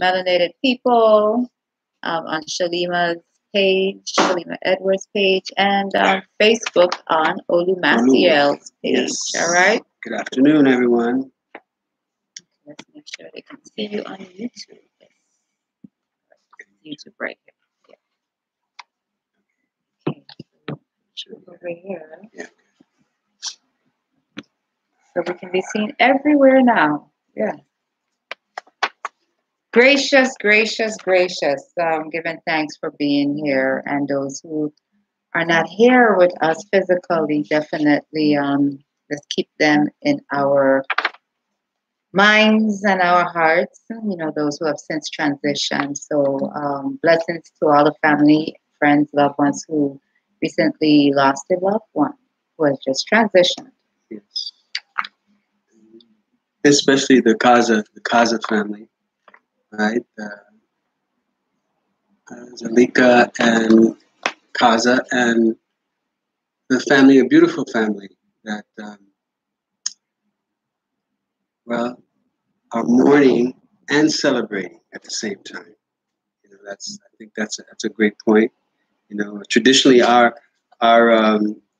Melanated People, on Shalima's page, Shalima Edwards' page, and Facebook on Olu Maciel's page. Yes. All right? Good afternoon, everyone. Let's make sure they can see you on YouTube. Yes. YouTube right here. Yeah. Okay. Over here. Yeah. So we can be seen everywhere now. Yeah. Gracious, gracious, gracious. Giving thanks for being here, and those who are not here with us physically, definitely let's keep them in our minds and our hearts. You know, those who have since transitioned. So blessings to all the family, friends, loved ones who recently lost a loved one who has just transitioned. Yes. Especially the Kaza family, right? Zalika and Kaza and the family, a beautiful family that, well, are mourning and celebrating at the same time. You know, I think that's a great point. You know, traditionally our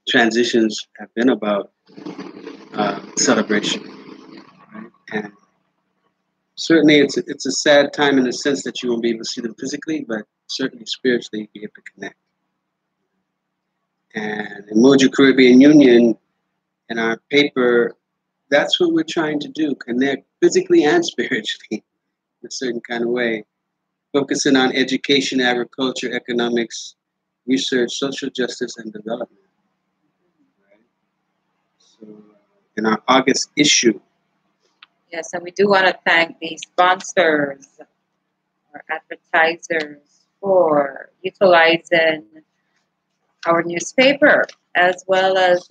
transitions have been about celebration, right? And certainly it's a sad time in the sense that you won't be able to see them physically, but certainly spiritually you be able to connect. And in Mojo Caribbean Union, in our paper, that's what we're trying to do, connect physically and spiritually in a certain kind of way, focusing on education, agriculture, economics, research, social justice, and development. Right? So in our August issue. Yes, and we do want to thank the sponsors, our advertisers for utilizing our newspaper, as well as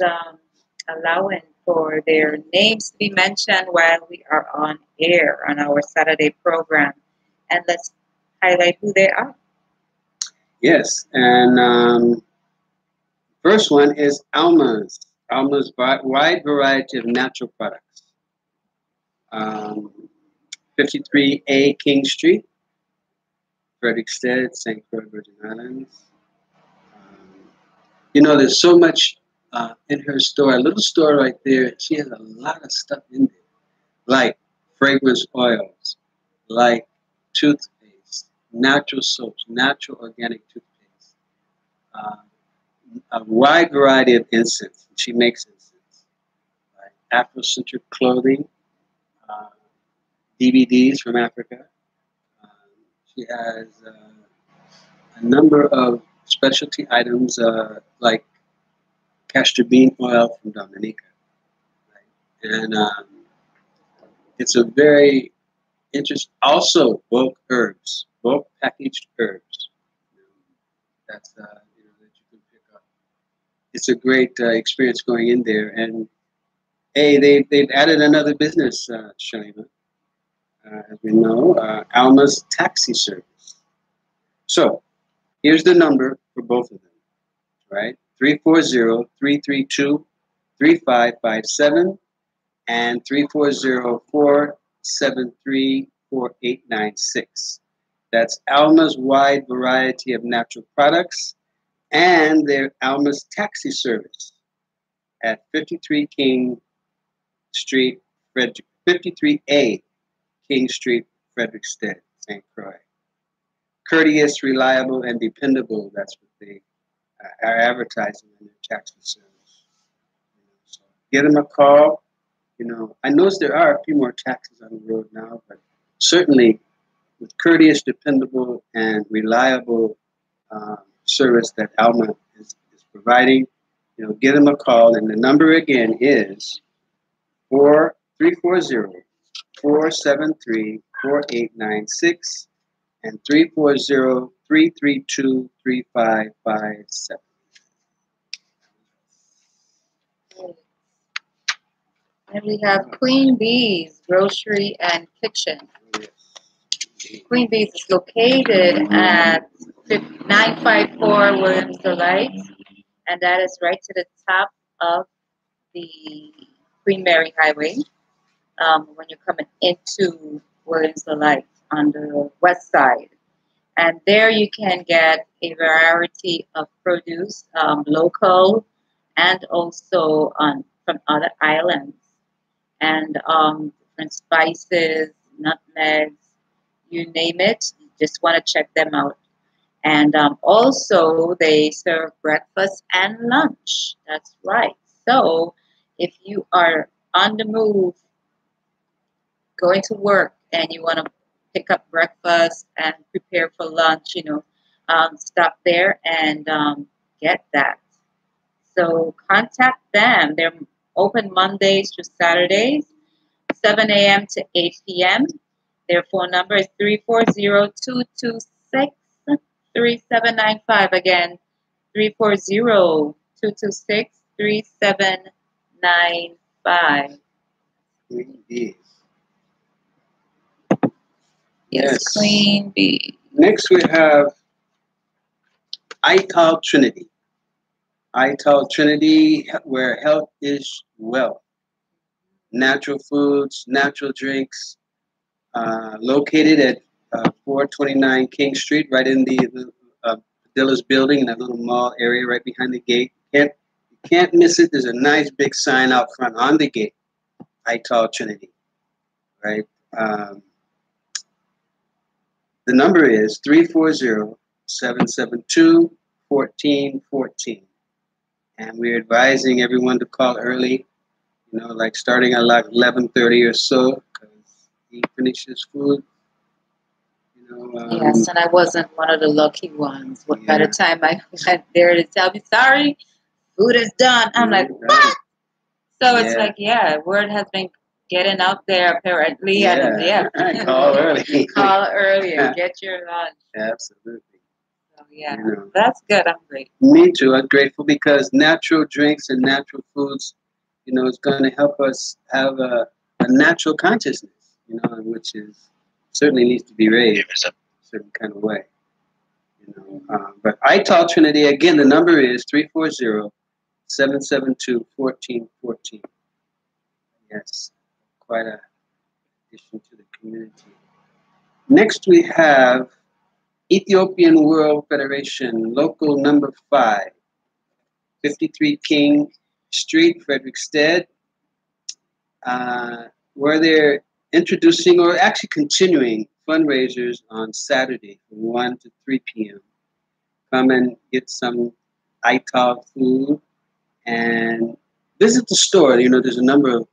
allowing for their names to be mentioned while we are on air on our Saturday program. And let's highlight who they are. Yes, and first one is Alma's wide variety of natural products. 53A King Street, Frederickstead, St. Croix, Virgin Islands. You know, there's so much in her store, a little store right there. She has a lot of stuff in there, like fragrance oils, like toothpaste, natural soaps, natural organic toothpaste, a wide variety of incense. She makes incense, right? Afrocentric clothing, uh, DVDs from Africa. She has a number of specialty items like castor bean oil from Dominica. Right? And it's a very interesting, also bulk herbs, bulk packaged herbs. That's, that you can pick up. It's a great experience going in there. And hey, they've added another business, Shalima. As we know, Alma's taxi service. So here's the number for both of them, right? 340-332-3557 and 340-473-4896. That's Alma's wide variety of natural products and their Alma's taxi service at 53 King Street, 53A King Street, Frederickstead, St. Croix. Courteous, reliable, and dependable. That's what they are advertising in their taxi service. So give them a call. You know, I notice there are a few more taxis on the road now, but certainly with courteous, dependable, and reliable service that Alma is providing, you know, give them a call. And the number again is 340-473-4896 and 340-332-3557. And we have Queen Bee's Grocery and Kitchen. Queen Bee's is located at 954 Williams Delight, and that is right to the top of the Queen Mary Highway when you're coming into Williams Delight. on the west side. And there you can get a variety of produce, local and also from other islands, and different spices, nutmegs, you name it. You just want to check them out. And also, they serve breakfast and lunch. That's right. So, if you are on the move, going to work, and you want to pick up breakfast and prepare for lunch, stop there and get that. So, contact them. They're open Mondays to Saturdays, 7 a.m. to 8 p.m. Their phone number is 340-226-3795. Again, 340-226-3795. Indeed. Yes, Queen Bee. Next we have Ital Trinity. Ital Trinity, where health is wealth. Natural foods, natural drinks, located at 429 King Street, right in the Padilla's building in that little mall area right behind the gate. Can't miss it. There's a nice big sign out front on the gate, Ital Trinity, right? The number is 340-772-1414. And we're advising everyone to call early, like starting at like 11:30 or so, because he finishes food. Yes, and I wasn't one of the lucky ones. By the time I went there to tell me, sorry, food is done, I'm like, what? So it's like, word has been getting out there apparently. And call early. Call early and get your lunch. Absolutely. So that's good. I'm grateful. Me too. I'm grateful because natural drinks and natural foods, is going to help us have a natural consciousness, which is certainly needs to be raised a certain kind of way. But Ital Trinity, again, the number is 340-772-1414. Yes, quite a addition to the community. Next we have Ethiopian World Federation, local number 5, 53 King Street, Frederiksted, where they're introducing or actually continuing fundraisers on Saturday from 1 to 3 p.m. Come and get some Ital food and visit the store. There's a number of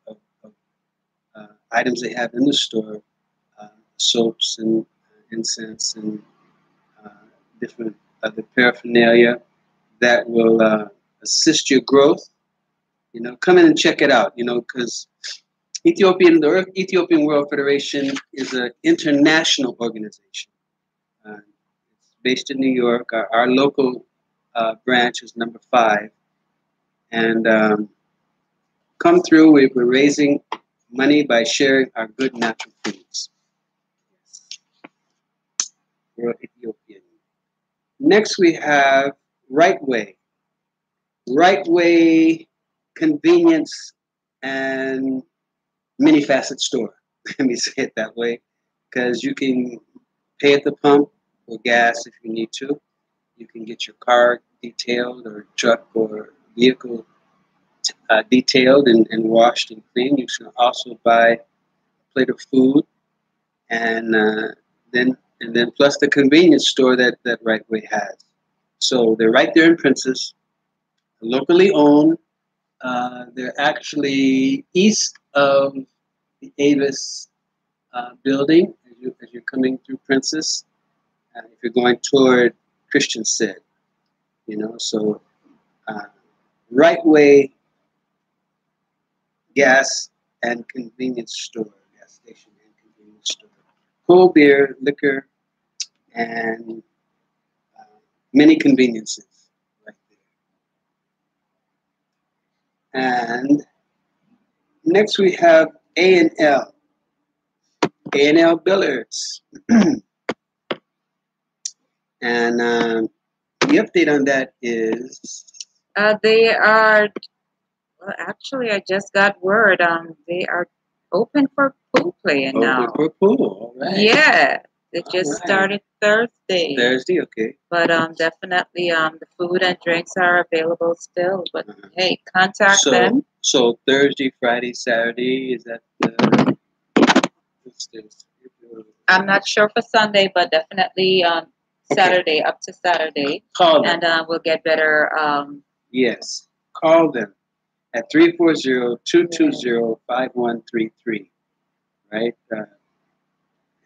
items they have in the store, soaps and incense and different other paraphernalia that will assist your growth. Come in and check it out, because the Ethiopian World Federation is an international organization. It's based in New York. Our local branch is number 5. And come through. We're raising money by sharing our good natural foods. World Ethiopian. Next we have Right Way. Right Way convenience and many facet store. Let me say it that way, because you can pay at the pump for gas if you need to. You can get your car detailed or truck or vehicle detailed and washed and cleaned. You can also buy a plate of food, and then plus the convenience store that Right Way has. So they're right there in Princess, locally owned. They're actually east of the Avis building as you're coming through Princess. If you're going toward Christiansted, so Right Way gas and convenience store, gas station and convenience store. Cold beer, liquor, and many conveniences right there. And next we have A&L. A&L Billiards. And the update on that is they are. Well, actually, I just got word. They are open for pool playing now. Open for pool, all right. Yeah, It All just right. started Thursday. Thursday, okay. But definitely the food and drinks are available still. But Uh-huh. hey, contact them. So Thursday, Friday, Saturday, is that what's this? I'm not sure for Sunday, but definitely Okay. Saturday up to Saturday, Call them. and we'll get better. Yes. Call them at 340-220-5133. Right?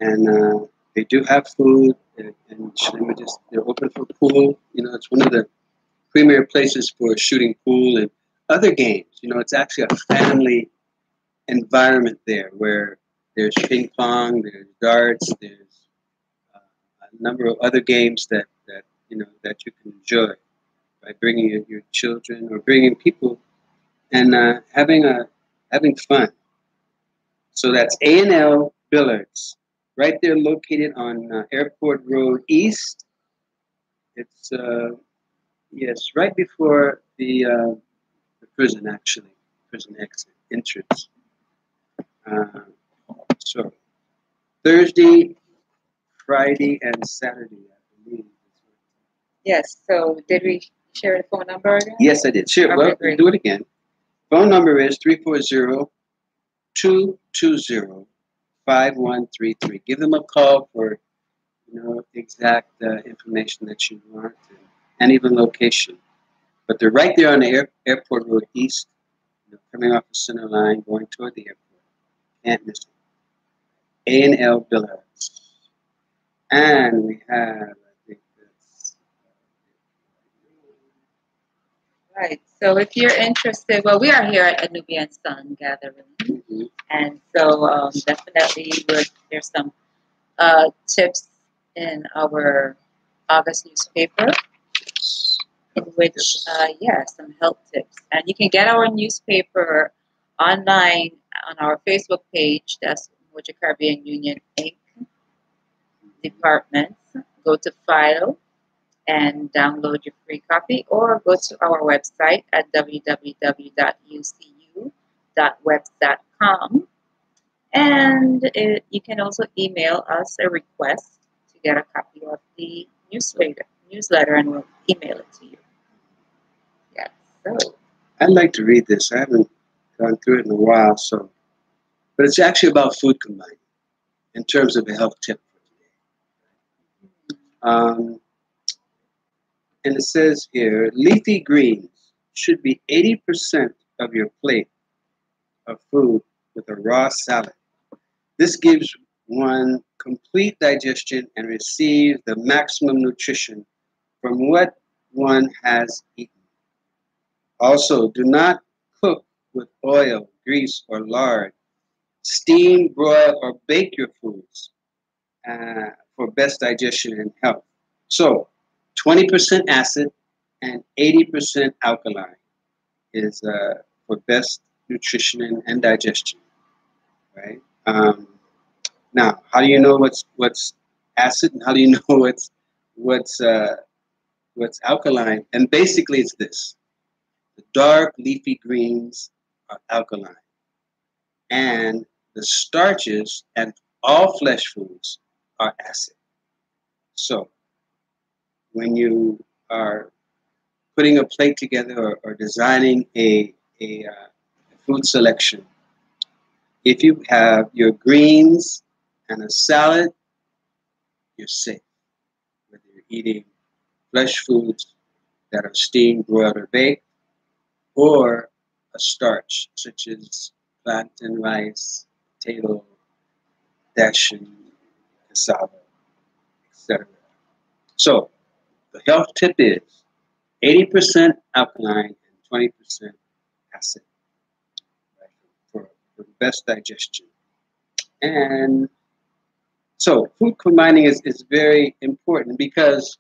And they do have food, and they're open for pool. You know, it's one of the premier places for shooting pool and other games. You know, it's actually a family environment there where there's ping pong, there's darts, there's a number of other games that you know that you can enjoy by bringing your children or bringing people and having fun. So that's A&L Billards, right there, located on Airport Road East. It's yes, right before the prison, actually, prison exit entrance. Uh, so Thursday, Friday, and Saturday, I believe. Yes. So did we share the phone number again? Yes, I did. Sure. Okay, Well, great. do it again. Phone number is 340-220-5133. Give them a call for exact information that you want and even location. But they're right there on the Airport Road East, coming off the center line, going toward the airport. Can't miss it. A&L Billards. And we have, I think that's Right. So if you're interested, well, we are here at a Nubian Sun Gathering, mhm. and so definitely there's some tips in our August newspaper, in which, some health tips. And you can get our newspaper online on our Facebook page. That's Moja Caribbean Union Inc. Departments. Go to File and download your free copy, or go to our website at www.ucu.webs.com. And you can also email us a request to get a copy of the newsletter, and we'll email it to you. Yes. So I'd like to read this. I haven't gone through it in a while, but it's actually about food combining in terms of a health tip for today. And it says here, leafy greens should be 80% of your plate of food with a raw salad. This gives one complete digestion and receives the maximum nutrition from what one has eaten. Also, do not cook with oil, grease, or lard. Steam, broil, or bake your foods for best digestion and health. So, 20% acid and 80% alkaline is for best nutrition and digestion, right? Now, how do you know what's acid and how do you know what's uh, what's alkaline? And basically, it's this: the dark leafy greens are alkaline, and the starches and all flesh foods are acid. So, when you are putting a plate together or designing a food selection, if you have your greens and a salad, you're safe. Whether you're eating flesh foods that are steamed, broiled, or baked, or a starch such as plantain, rice, potato, dash, and cassava, etc. So the health tip is 80% alkaline and 20% acid, right, for the best digestion. And so food combining is very important because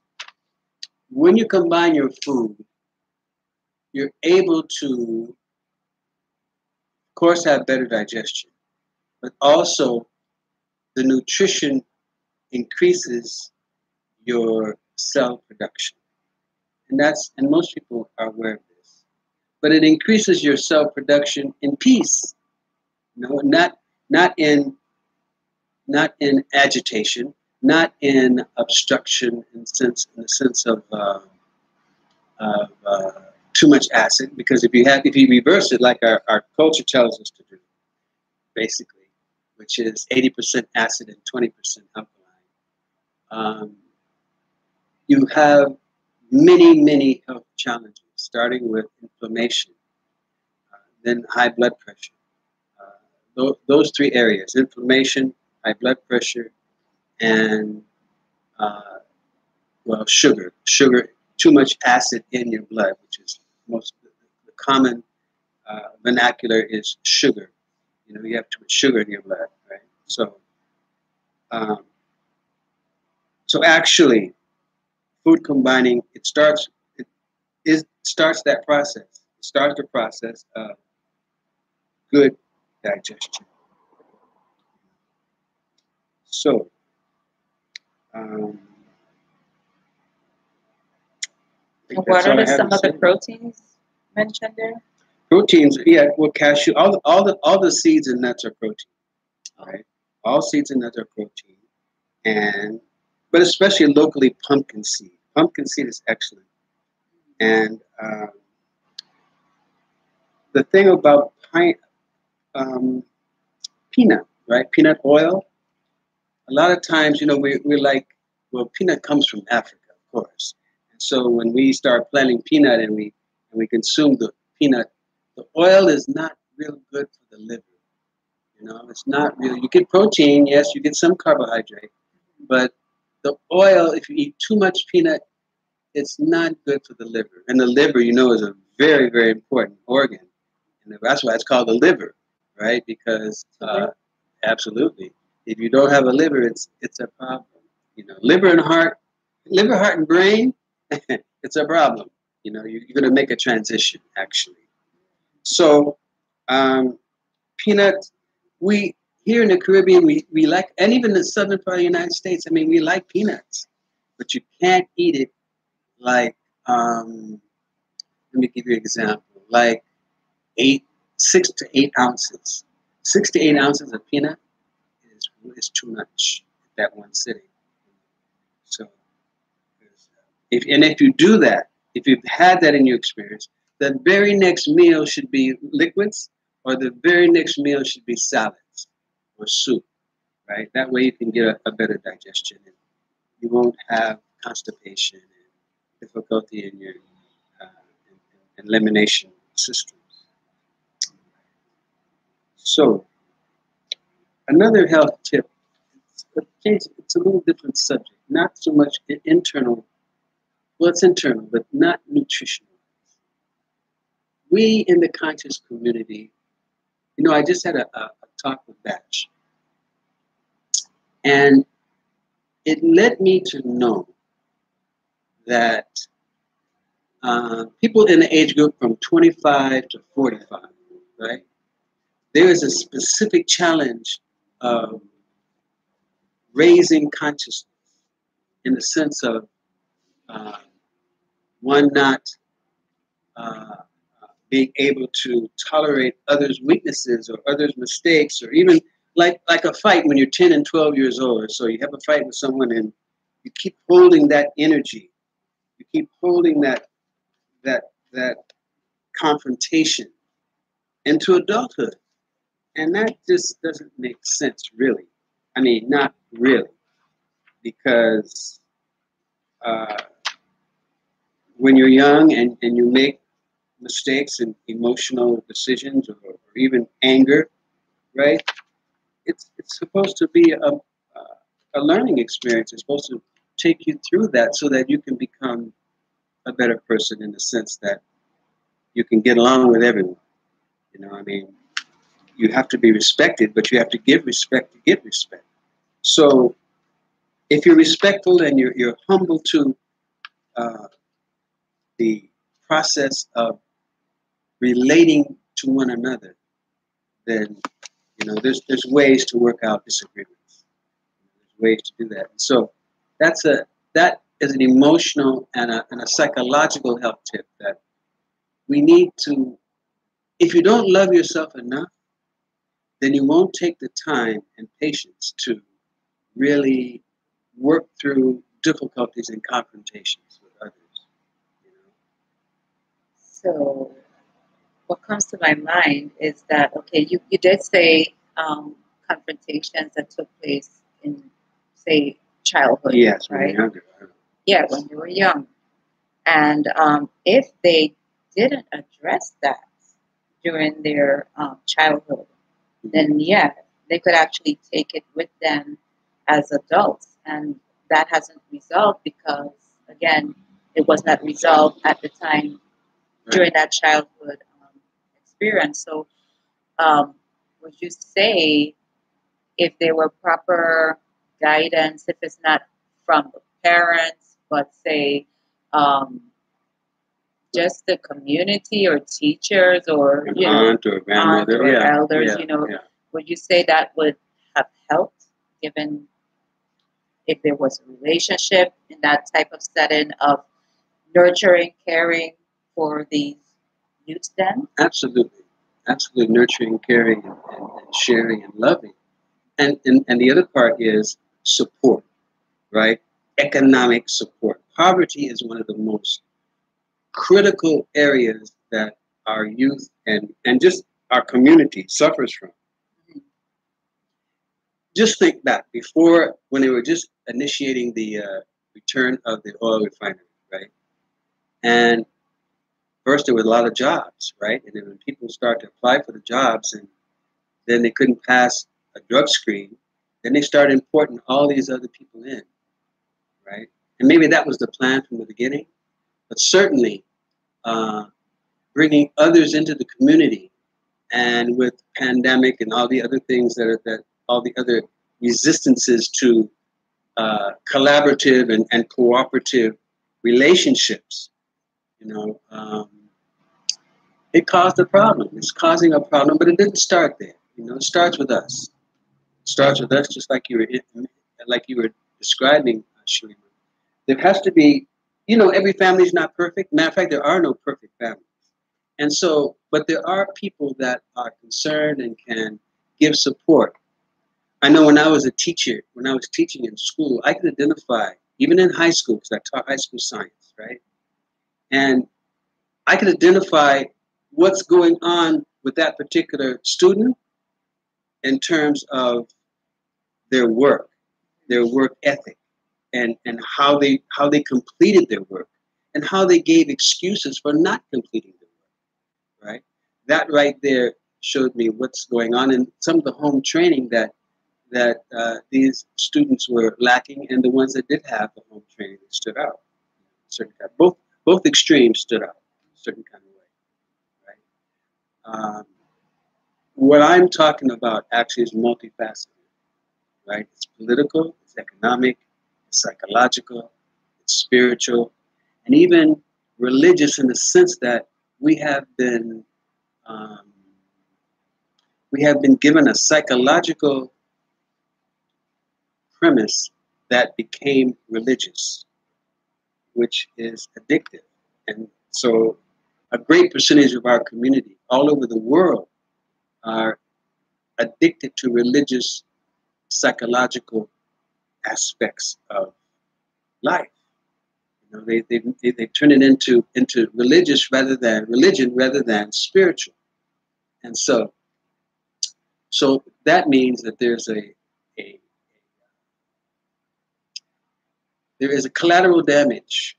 when you combine your food, you're able to, of course, have better digestion, but also the nutrition increases your cell production. And most people are aware of this. But it increases your cell production in peace. No, not in agitation, not in obstruction in the sense of too much acid. Because if you reverse it like our culture tells us to do, basically, which is 80% acid and 20% alkaline, you have many health challenges, starting with inflammation, then high blood pressure. Those three areas: inflammation, high blood pressure, and well, sugar. Too much acid in your blood, which is the common vernacular is sugar. You know, you have too much sugar in your blood, right? Um, so actually, food combining it starts that process. It starts the process of good digestion. So, um, I think What that's all are I have some to of the say. proteins mentioned there? Proteins, yeah, well, cashew, all the seeds and nuts are protein, right? All seeds and nuts are protein, and but especially locally pumpkin seed. Pumpkin seed is excellent, and the thing about um, peanut, right? Peanut oil. A lot of times, you know, we're like, well, peanut comes from Africa, of course, and so when we start planting peanut and we consume the peanut, the oil is not real good for the liver. You know, it's not really. You get protein, yes, you get some carbohydrate, but the oil, if you eat too much peanut, it's not good for the liver. And the liver, you know, is a very important organ, and that's why it's called the liver, right? Because absolutely, if you don't have a liver, it's a problem. You know, liver, heart, and brain, it's a problem. You know, you're going to make a transition actually. So, peanuts. We here in the Caribbean, we like, and even the southern part of the United States. I mean, we like peanuts, but you can't eat it like. Let me give you an example. Like 6 to 8 ounces. 6 to 8 ounces of peanut is too much at that one sitting. So, if you do that, if you've had that in your experience, the very next meal should be liquids, or the very next meal should be salads or soup. Right? That way you can get a better digestion, and you won't have constipation and difficulty in your elimination systems. So, another health tip, it's a little different subject, not so much internal, well, it's internal, but not nutritional. We in the conscious community, you know, I just had a talk with Batch, and it led me to know that people in the age group from 25 to 45, right? There is a specific challenge of raising consciousness in the sense of uh, one not uh, being able to tolerate others' weaknesses or others' mistakes, or even like a fight when you're 10 and 12 years old. Or so you have a fight with someone and you keep holding that energy, you keep holding that that confrontation into adulthood. And that just doesn't make sense, really. I mean, not really, because uh, when you're young and you make mistakes and emotional decisions, or even anger, right? It's supposed to be a learning experience. It's supposed to take you through that so that you can become a better person, in the sense that you can get along with everyone. You know, I mean, you have to be respected, but you have to give respect to get respect. So if you're respectful and you're humble to uh, the process of relating to one another, then you know there's ways to work out disagreements. There's ways to do that. So that's that is an emotional and a psychological health tip that we need to. If you don't love yourself enough, then you won't take the time and patience to really work through difficulties and confrontations with others. You know? So what comes to my mind is that, okay, you did say confrontations that took place in, say, childhood, Yes, when you're right? younger. Yeah, when you were young. And if they didn't address that during their childhood, then yeah, they could actually take it with them as adults. And that hasn't resolved because, again, it was not resolved at the time Right. during that childhood experience. So, um, would you say if there were proper guidance, if it's not from the parents, but say um, just the community or teachers or An aunt or a aunt grandmother. or Yeah, elders, yeah, yeah. would you say that would have helped given if there was a relationship in that type of setting of nurturing, caring for these youth then? Absolutely. Absolutely nurturing, caring, and sharing and loving. And the other part is support, right? Economic support. Poverty is one of the most critical areas that our youth and just our community suffers from. Just think back before when they were just initiating the return of the oil refinery, right? And first there were a lot of jobs, right? And then when people start to apply for the jobs and then they couldn't pass a drug screen, then they started importing all these other people in, right? And maybe that was the plan from the beginning, but certainly uh, bringing others into the community and with pandemic and all the other things that all the other resistances to collaborative and cooperative relationships, you know, it caused a problem. It's causing a problem, but it didn't start there. You know, it starts with us. It starts with us, just like you were describing, Shalima. There has to be, every family is not perfect. Matter of fact, there are no perfect families. And so, but there are people that are concerned and can give support. I know when I was a teacher, when I was teaching in school, I could identify, even in high school, because I taught high school science, right? And I could identify what's going on with that particular student in terms of their work ethic, and how they completed their work, and how they gave excuses for not completing their work, right? That right there showed me what's going on, and some of the home training that these students were lacking, and the ones that did have the home training stood out. Certain kind, both extremes stood out in a certain kind of way, right? What I'm talking about actually is multifaceted, right? It's political, it's economic, it's psychological, it's spiritual, and even religious in the sense that we have been um, we have been given a psychological premise that became religious, which is addictive. And so a great percentage of our community all over the world are addicted to religious psychological aspects of life. They turn it into religion rather than spiritual. And so that means that a there is a collateral damage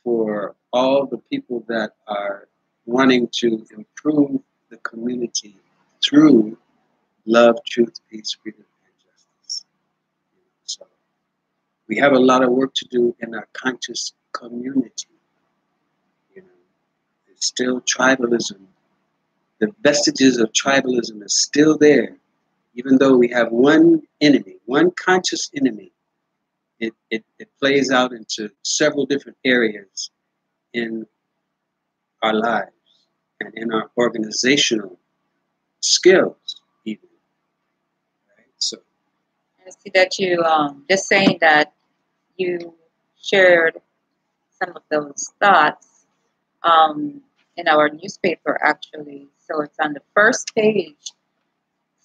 for all the people that are wanting to improve the community through love, truth, peace, freedom, and justice. So we have a lot of work to do in our conscious community. You know, there's still tribalism. The vestiges of tribalism is still there, even though we have one enemy, one conscious enemy. It plays out into several different areas in our lives and in our organizational skills, even. Right? So, I see that you just saying that you shared some of those thoughts in our newspaper actually. So it's on the first page.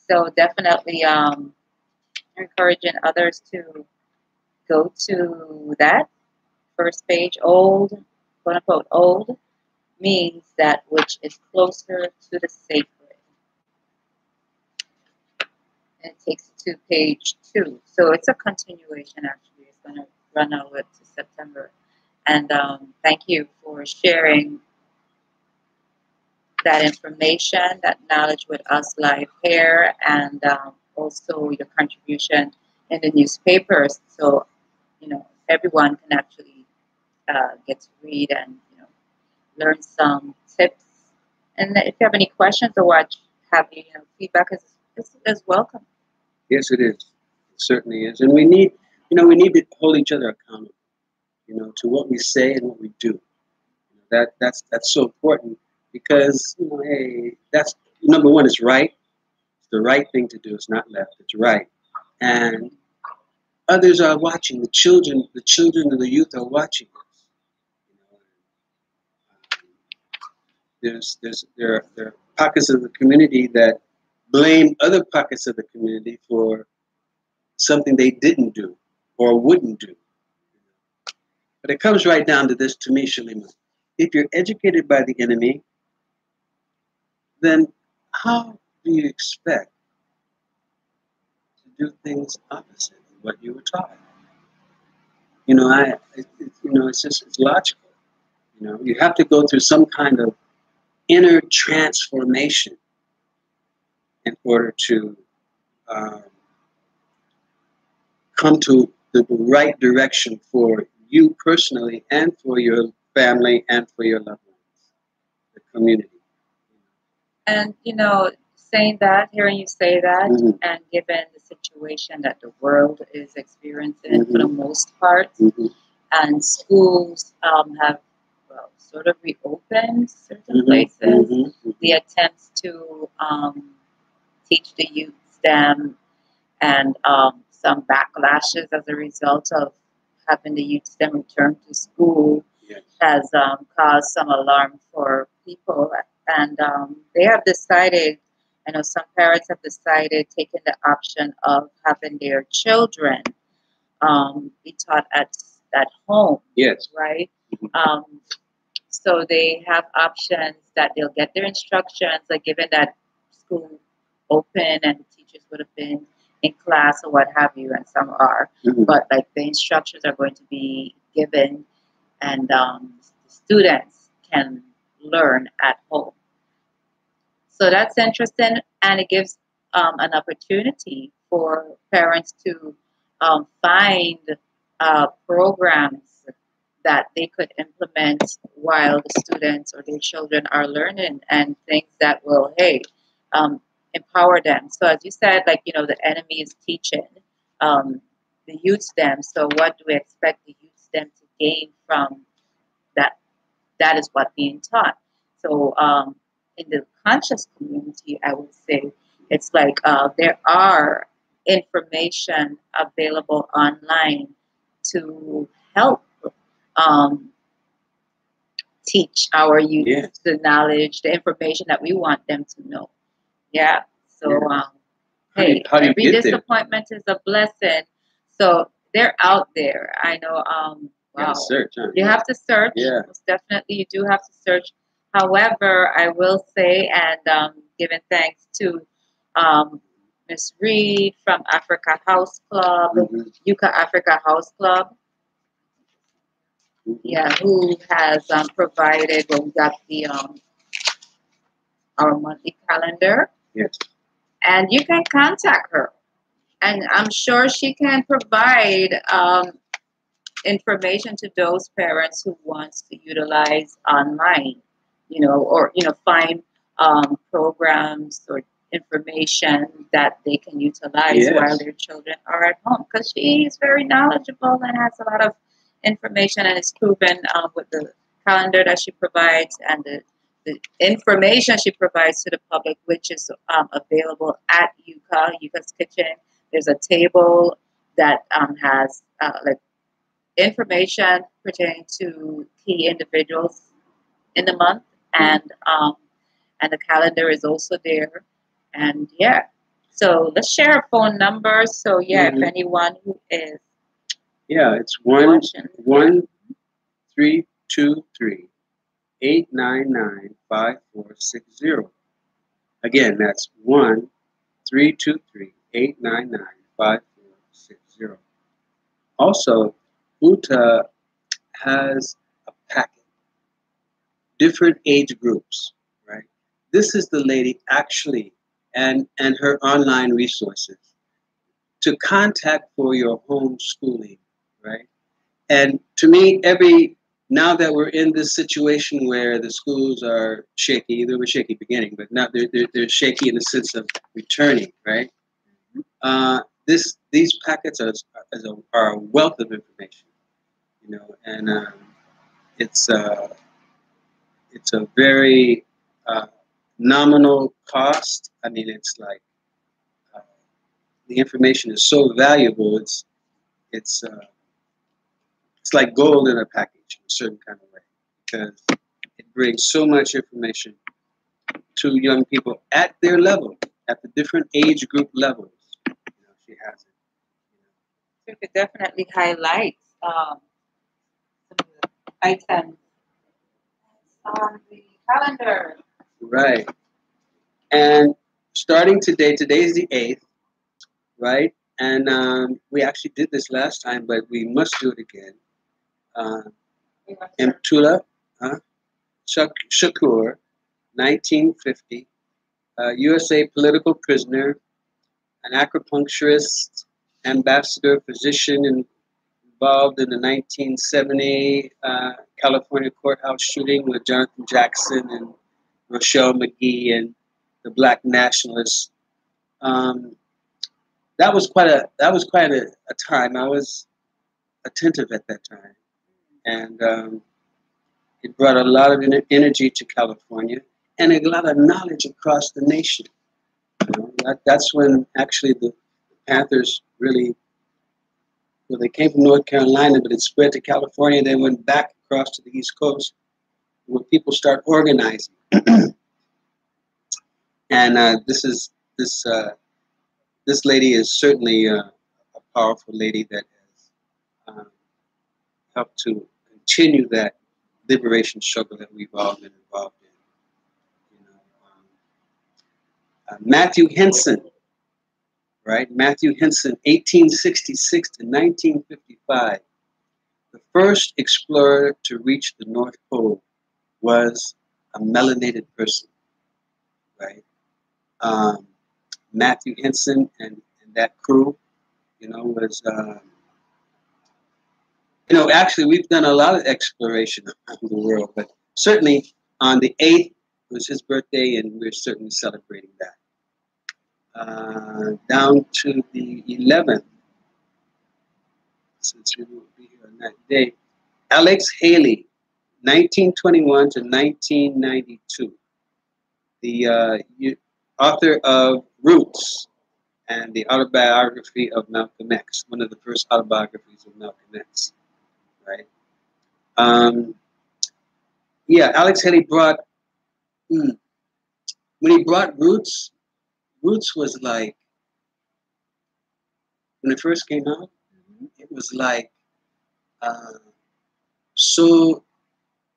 So definitely encouraging others to go to that first page. Old, quote unquote, old means that which is closer to the sacred. And it takes you to page 2. So it's a continuation, actually. It's going to run over to September. And thank you for sharing that information, that knowledge with us live here, and also your contribution in the newspapers. So, everyone can actually get to read and, learn some tips. And if you have any questions or what have you, feedback is welcome. Yes, it is. It certainly is. And we need to hold each other accountable, to what we say and what we do. That's so important because, hey, that's number one, it's right. It's the right thing to do. It's not left. It's right. And others are watching. The children and the youth are watching us. There are pockets of the community that blame other pockets of the community for something they didn't do or wouldn't do. But it comes right down to this to me, Shalima. If you're educated by the enemy, then how do you expect to do things opposite of what you were taught? It's logical. You have to go through some kind of inner transformation in order to um, come to the right direction for you personally and for your family and for your loved ones, the community. And, saying that, hearing you say that, Mm-hmm. and given the situation that the world is experiencing Mm-hmm. for the most part, Mm-hmm. and schools have, well, sort of reopened certain Mm-hmm. places, Mm-hmm. the attempts to teach the youth STEM, and some backlashes as a result of having the youth STEM return to school Yes. has caused some alarm for people. And they have decided, I know some parents have decided, taking the option of having their children be taught at home, Yes. right? Mm-hmm. So they have options that they'll get their instructions, like given that school open and the teachers would have been in class or what have you, and some are, Mm-hmm. but like the instructions are going to be given, and the students can learn at home. So that's interesting, and it gives an opportunity for parents to find programs that they could implement while the students or their children are learning, and things that will, hey, um, empower them. So as you said, like, the enemy is teaching um, the youth STEM. So what do we expect the youth STEM to gain from that? That is what being taught. So in the conscious community, I would say it's like there are information available online to help um, teach our youth Yes. the knowledge, the information that we want them to know. Yeah. So Yes. hey, How do you every get there? disappointment is a blessing. So they're out there. I know. You gotta Wow. search, huh? You have to search. Yeah. Most definitely, you do have to search. However, I will say, and giving thanks to Miss Reed from Africa House Club, Mm-hmm. Yucca Africa House Club, Mm-hmm. yeah, who has provided. Well, we got the our monthly calendar, Yes. and you can contact her, and I'm sure she can provide information to those parents who wants to utilize online, or find programs or information that they can utilize while Yes. their children are at home. Because she is very knowledgeable and has a lot of information, and it's proven with the calendar that she provides and the information she provides to the public, which is available at Yuka's Kitchen. There's a table that has like information pertaining to key individuals in the month, and the calendar is also there. And yeah, so let's share a phone number. So yeah, if Mm-hmm. anyone who is Yeah, it's Washington. 1-323-899-5460. Again, that's 1-323-899-5460. Also, Uta has a packet, different age groups, right? This is the lady actually, and her online resources to contact for your homeschooling, right? And to me, now that we're in this situation where the schools are shaky, they were shaky beginning, but now they're shaky in the sense of returning, right? These packets are a wealth of information, and it's it's a very nominal cost. I mean, it's like uh, the information is so valuable. It's uh, it's like gold in a package in a certain kind of way because it brings so much information to young people at their level, at the different age group levels. She has it. You could definitely highlight some of the items on the calendar. Right. And starting today is the 8th, right? And we actually did this last time, but we must do it again. Uh, Mtula Shakur, 1950, USA political prisoner, an acupuncturist, ambassador, physician, and involved in the 1970 California courthouse shooting with Jonathan Jackson and Rochelle McGee and the Black Nationalists. Um, that was quite a time. I was attentive at that time, and it brought a lot of energy to California and a lot of knowledge across the nation. That's when actually the Panthers really, well, they came from North Carolina, but it spread to California. They went back across to the East Coast where people start organizing. And this lady is certainly a powerful lady that has um, helped to continue that liberation struggle that we've all been involved in. Matthew Henson, right? Matthew Henson, 1866 to 1955, the first explorer to reach the North Pole was a melanated person, right? Um, Matthew Henson and that crew, was, actually we've done a lot of exploration around the world, but certainly on the 8th was his birthday, and we're certainly celebrating that. Down to the 11th, since we won't be here on that day, Alex Haley, 1921 to 1992, the author of Roots and the autobiography of Malcolm X, one of the first autobiographies of Malcolm X, right? Yeah, Alex Haley brought, when he brought Roots, Roots was like, when it first came out, it was like, uh, so,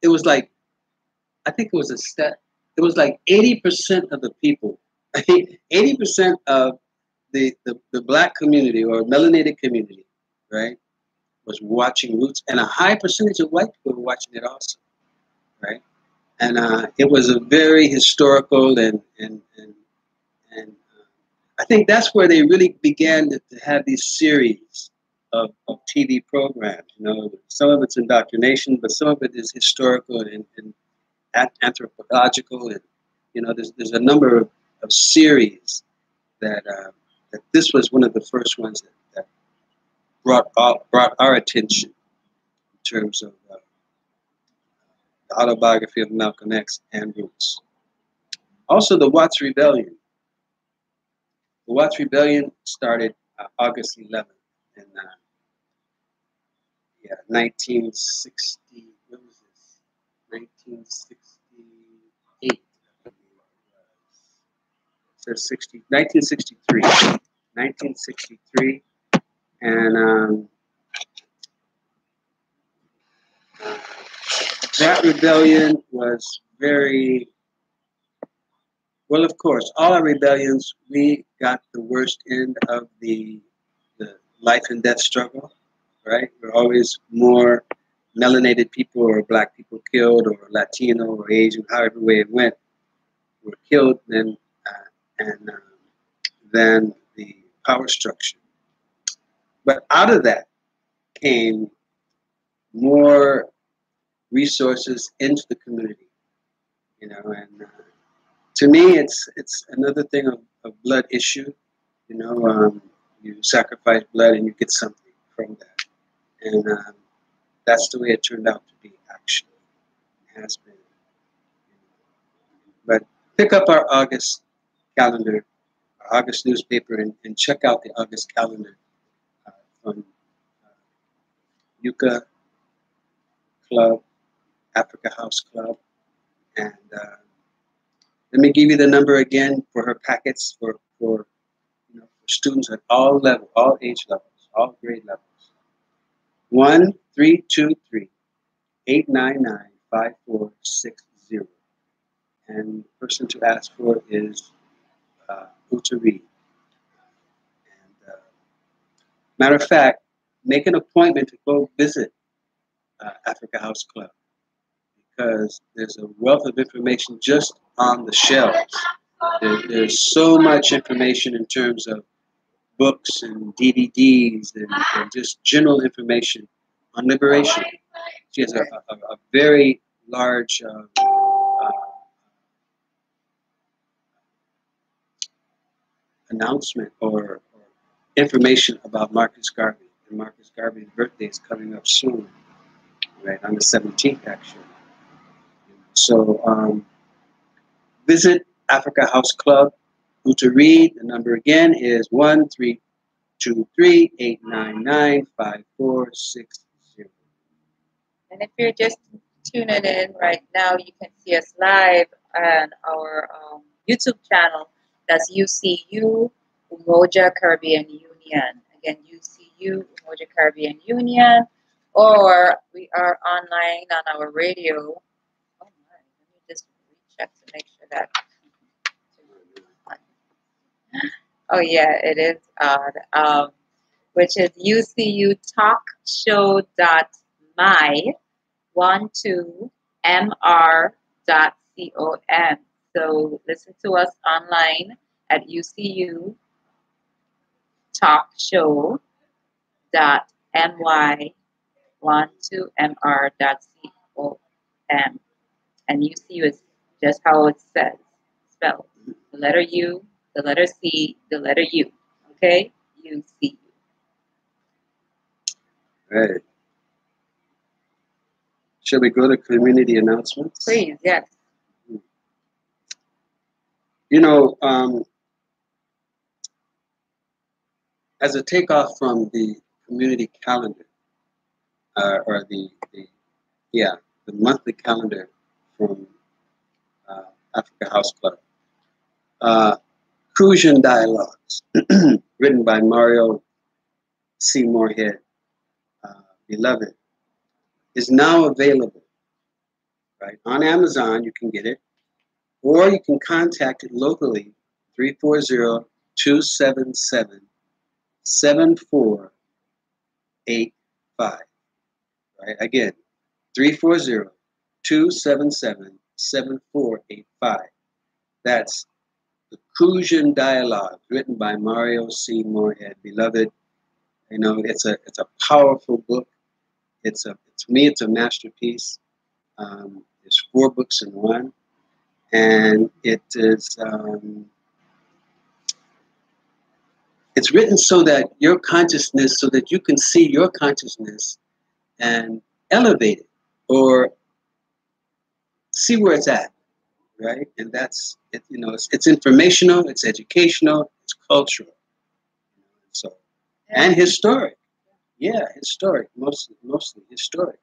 it was like, I think it was a step, it was like 80% of the people, 80% of the black community or melanated community, right, was watching Roots, and a high percentage of white people were watching it also, right? And it was a very historical and I think that's where they really began to have these series of TV programs. Some of it's indoctrination, but some of it is historical and anthropological, and there's a number of series that this was one of the first ones that brought our attention in terms of the autobiography of Malcolm X and Roots. Also, the Watts Rebellion. The Watts Rebellion started August 11th in 1960. What was this? 1968. So 1963. 1963, and that rebellion was very well. Of course, all our rebellions, we got the worst end of the life and death struggle. Right? We're always more melanated people or black people killed or Latino or Asian, however way it went, were killed and than the power structure. But out of that came more resources into the community, and to me, it's another thing of blood issue. You sacrifice blood and you get something from that, and that's the way it turned out to be. Actually, it has been. But pick up our August calendar, our August newspaper, and check out the August calendar from Yucca Club, Africa House Club, and let me give you the number again for her packets for students at all levels, all age levels, all grade levels. 1-323-899-5460. And the person to ask for is Utari. And matter of fact, make an appointment to go visit Africa House Club because there's a wealth of information just on the shelves. There's so much information in terms of books and DVDs and just general information on liberation. She has a very large announcement or information about Marcus Garvey. And Marcus Garvey's birthday is coming up soon, right, on the 17th, actually. So visit Africa House Club. Who to read? The number again is 1-323-899-5460. And if you're just tuning in right now, you can see us live on our YouTube channel. That's UCU, Umoja Caribbean Union. Again, UCU, Umoja Caribbean Union. Or we are online on our radio. Oh my, let me just recheck to make sure that. Oh yeah, it is odd. Which is ucutalkshow.my12mr.com. So listen to us online at ucutalkshow.my12mr.com. And UCU is just how it says, spelled. The letter U, the letter C, the letter U. Okay? UCU. Right. Shall we go to community announcements? Please, yes. As a takeoff from the community calendar, or the monthly calendar from Africa House Club, Crucian Dialogues, written by Mario C. Moorhead, beloved, is now available. Right on Amazon, you can get it, or you can contact it locally, 340-277-7485. Right, again, 340-277-7485. That's the Crucian Dialogue, written by Mario C. Moorhead, beloved. It's a powerful book. To me, it's a masterpiece. There's 4 books in one, and it is it's written so that your consciousness, so that you can see your consciousness and elevate it or see where it's at, right? And that's it. It's informational, it's educational, it's cultural, so and historic. Yeah, historic, mostly historic.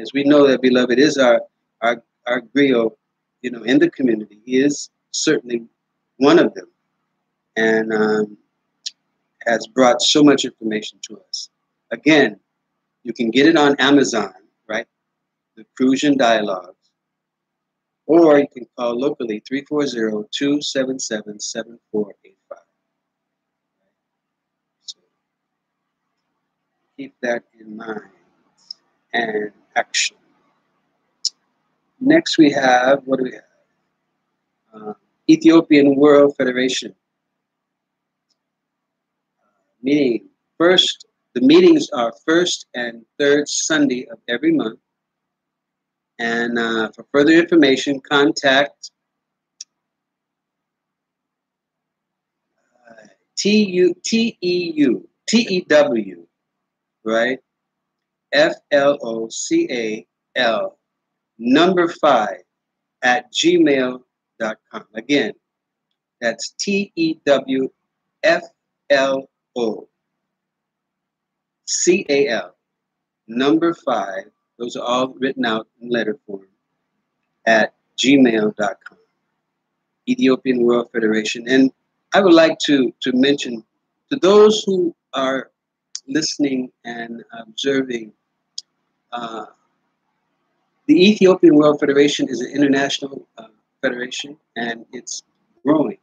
As we know that beloved is our griot, in the community. He is certainly one of them, and has brought so much information to us. Again, you can get it on Amazon, right? the Crucian Dialogues, or you can call locally 340-277-7485. So keep that in mind and action. Next we have, what do we have? Ethiopian World Federation meeting. First, the meetings are first and third Sunday of every month. And for further information, contact TEW, right? FLOCAL number 5 at gmail.com. Again, that's TEWFLOCAL number 5. Those are all written out in letter form at gmail.com. Ethiopian World Federation. And I would like to mention to those who are listening and observing, uh, the Ethiopian World Federation is an international federation, and it's growing.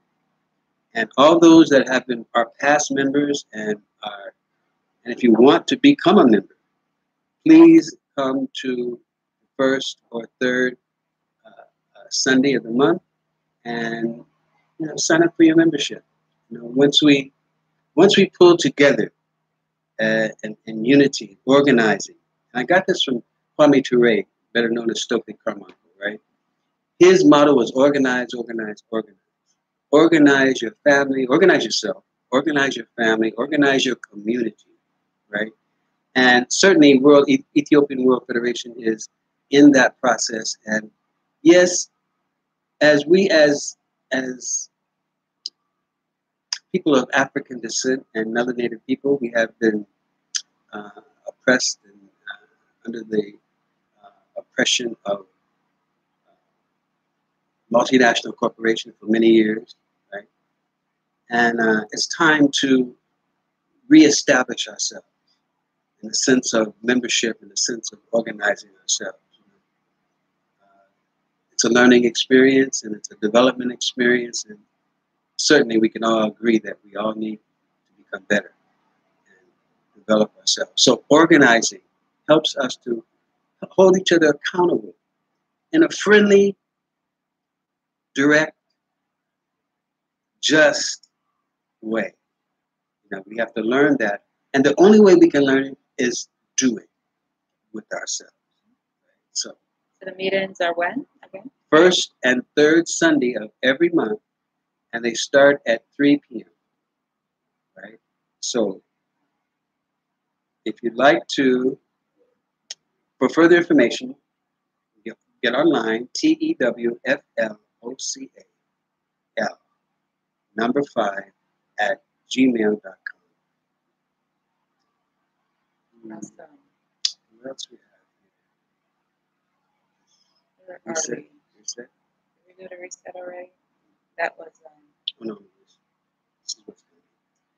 And all those that have been are past members and if you want to become a member, please come to the first or third Sunday of the month and sign up for your membership. Once we pull together in unity, organizing. And I got this from Kwame Ture, better known as Stokely Carmichael, right? His motto was organize, organize, organize. Organize your family, organize yourself, organize your family, organize your community, right? And certainly Ethiopian World Federation is in that process. And yes, as we as people of African descent and other Native people, we have been oppressed and under the oppression of multinational corporations for many years, right? And it's time to reestablish ourselves in the sense of membership, in the sense of organizing ourselves. It's a learning experience and it's a development experience, and certainly we can all agree that we all need to become better and develop ourselves. So organizing helps us to hold each other accountable in a friendly, direct, just way. We have to learn that. And the only way we can learn it is do it with ourselves. So the meetings are when again? First and third Sunday of every month, and they start at 3 p.m. Right? So if you'd like to, for further information, get online, TEWFLOCAL number 5 at gmail.com. Awesome. What else we have? Where are we? Reset? Did we do the reset already? That was Oh no, this is what's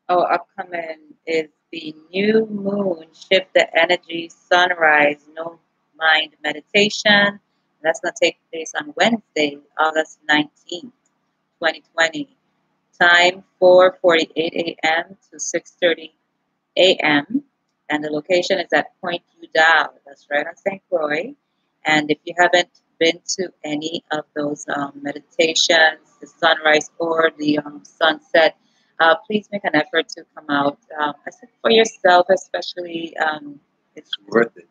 upcoming is the new moon shift the energy sunrise no mind meditation. That's gonna take place on Wednesday, August 19th, 2020. Time 4:48 a.m. to 6:30 a.m. And the location is at Point Udall. That's right on St. Croix. And if you haven't been to any of those meditations, the sunrise or the sunset, please make an effort to come out. I think for yourself, especially, it's worth it.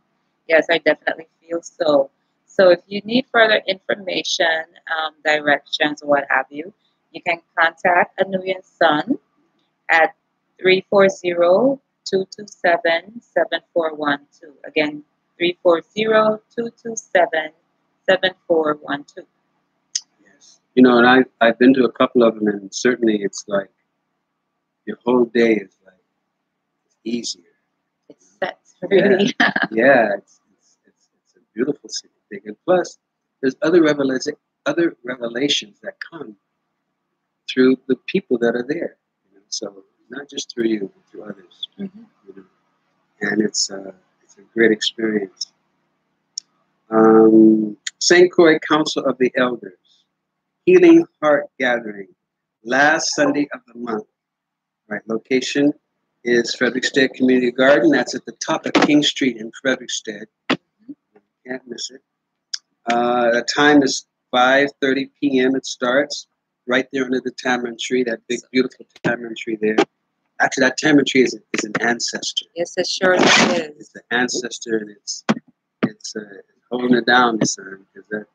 Yes, I definitely feel so. So if you need further information, directions, or what have you, you can contact Anuyan Sun at 340-227-7412. Again, 340-227-7412. Yes. And I've been to a couple of them, and certainly it's like your whole day is like easier. It's set, really. Yeah, it's a beautiful thing. And plus, there's other revelations that come through the people that are there. So not just through you, but through others. Mm-hmm. And it's a great experience. St. Croix Council of the Elders, Healing Heart Gathering, last Sunday of the month. Right, location is Frederickstead Community Garden. That's at the top of King Street in Frederickstead. Can't miss it. The time is 5:30 p.m. It starts right there under the tamarind tree, that big, beautiful tamarind tree there. Actually, that tamarind tree is an ancestor. Yes, it sure is. It's an ancestor, and it's holding it down, the sun, because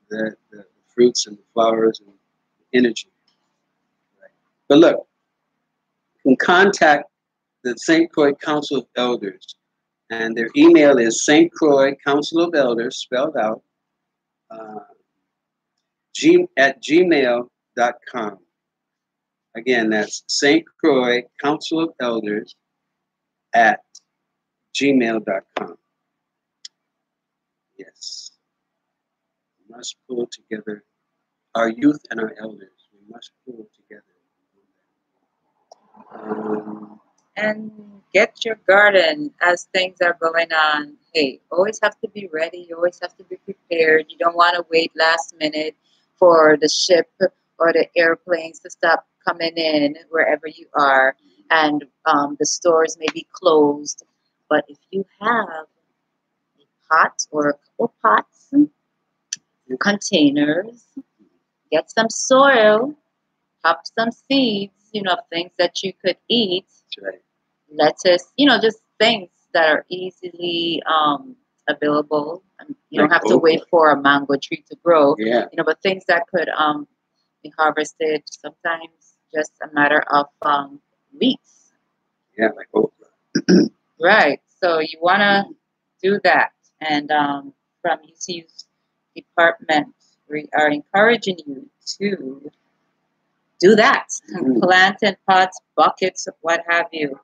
the fruits and the flowers and energy. Right. But look, you can contact the St. Croix Council of Elders, and their email is St. Croix Council of Elders, spelled out, at gmail.com. Again, that's St. Croix Council of Elders at gmail.com. Yes. We must pull together our youth and our elders. We must pull together. And get your garden as things are going on. Hey, always have to be ready. You always have to be prepared. You don't want to wait last minute for the ship or the airplanes to stop coming in wherever you are, and the stores may be closed. But if you have a pot or a couple pots, containers, get some soil, pop some seeds, things that you could eat. That's right. Lettuce, just things that are easily available. You don't have to wait for a mango tree to grow. Yeah. But things that could be harvested sometimes just a matter of weeks. Yeah, like okra. Right. So you want to do that. And from UCU's department, we are encouraging you to do that. Plant in pots, buckets, what have you.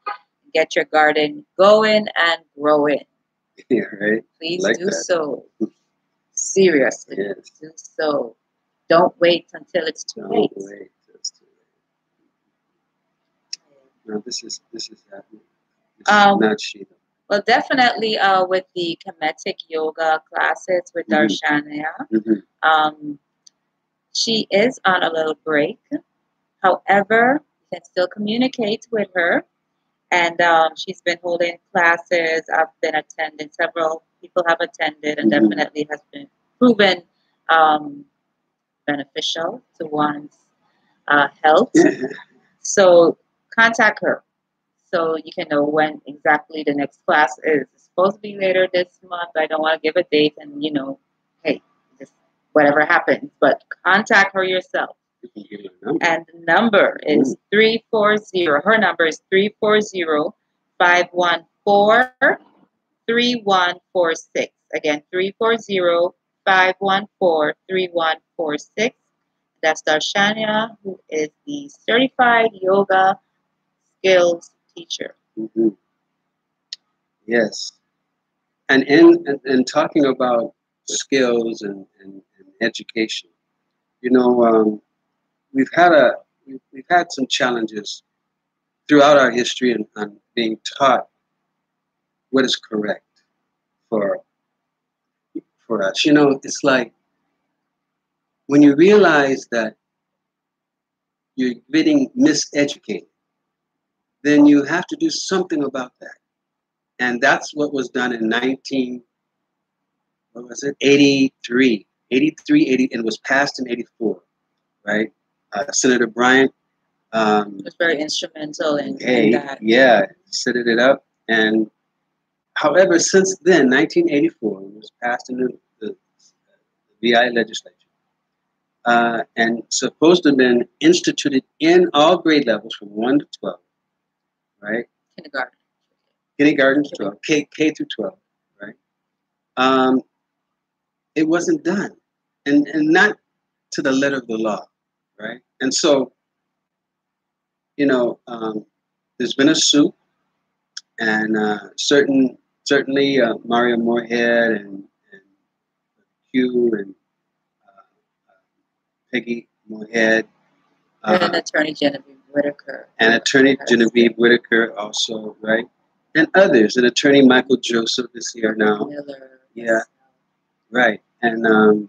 Get your garden going and growing. Yeah, right. Please like do that. so. Seriously, Yes. do so. Don't wait until it's too Don't late. wait. It's too late. No, this is happening. This is not Sheila. Well, definitely with the Kemetic yoga classes with Darshania, she is on a little break. However, you can still communicate with her. And she's been holding classes. I've been attending. Several people have attended, and definitely has been proven beneficial to one's health. So contact her so you can know when exactly the next class is. It's supposed to be later this month. I don't want to give a date, and hey, just whatever happens. But contact her yourself. And the number is 340. Her number is 340-514-3146. Again, 340-514-3146. That's Darshania, who is the certified yoga skills teacher. Yes. And in talking about skills and education, we've had some challenges throughout our history on being taught what is correct for us. It's like when you realize that you're getting miseducated, then you have to do something about that. And that's what was done in 83, and was passed in 84, right? Senator Bryant was very instrumental in that. Yeah, set it up. And however, since then, 1984, it was passed in the VI legislature. And supposed to have been instituted in all grade levels from 1 to 12, right? Kindergarten to 12, K through 12, right? It wasn't done, and not to the letter of the law, right? And so, there's been a suit, and certainly Mario Moorhead and Hugh and Peggy Moorhead. And Attorney Genevieve Whitaker. And Attorney Genevieve Whitaker also, right? And others. And Attorney Michael Joseph is here now. Miller. Yeah. Right. And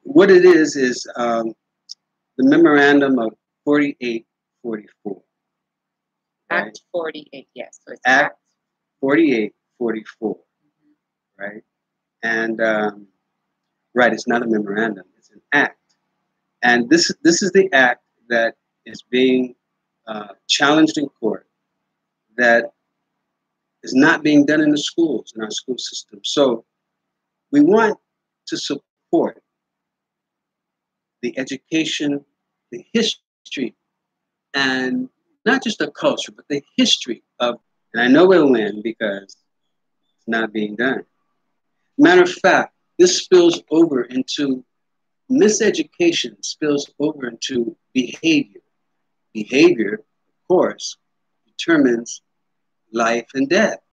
what it is the memorandum of 4844. Right? Act 48, yes. So it's Act 4844. Right. And right, it's not a memorandum; it's an act. And this is the act that is being challenged in court, that is not being done in the schools, in our school system. So we want to support the education, the history, and not just the culture, but the history of. And I know it'll win because it's not being done. Matter of fact, this spills over into miseducation, spills over into behavior. Behavior, of course, determines life and death.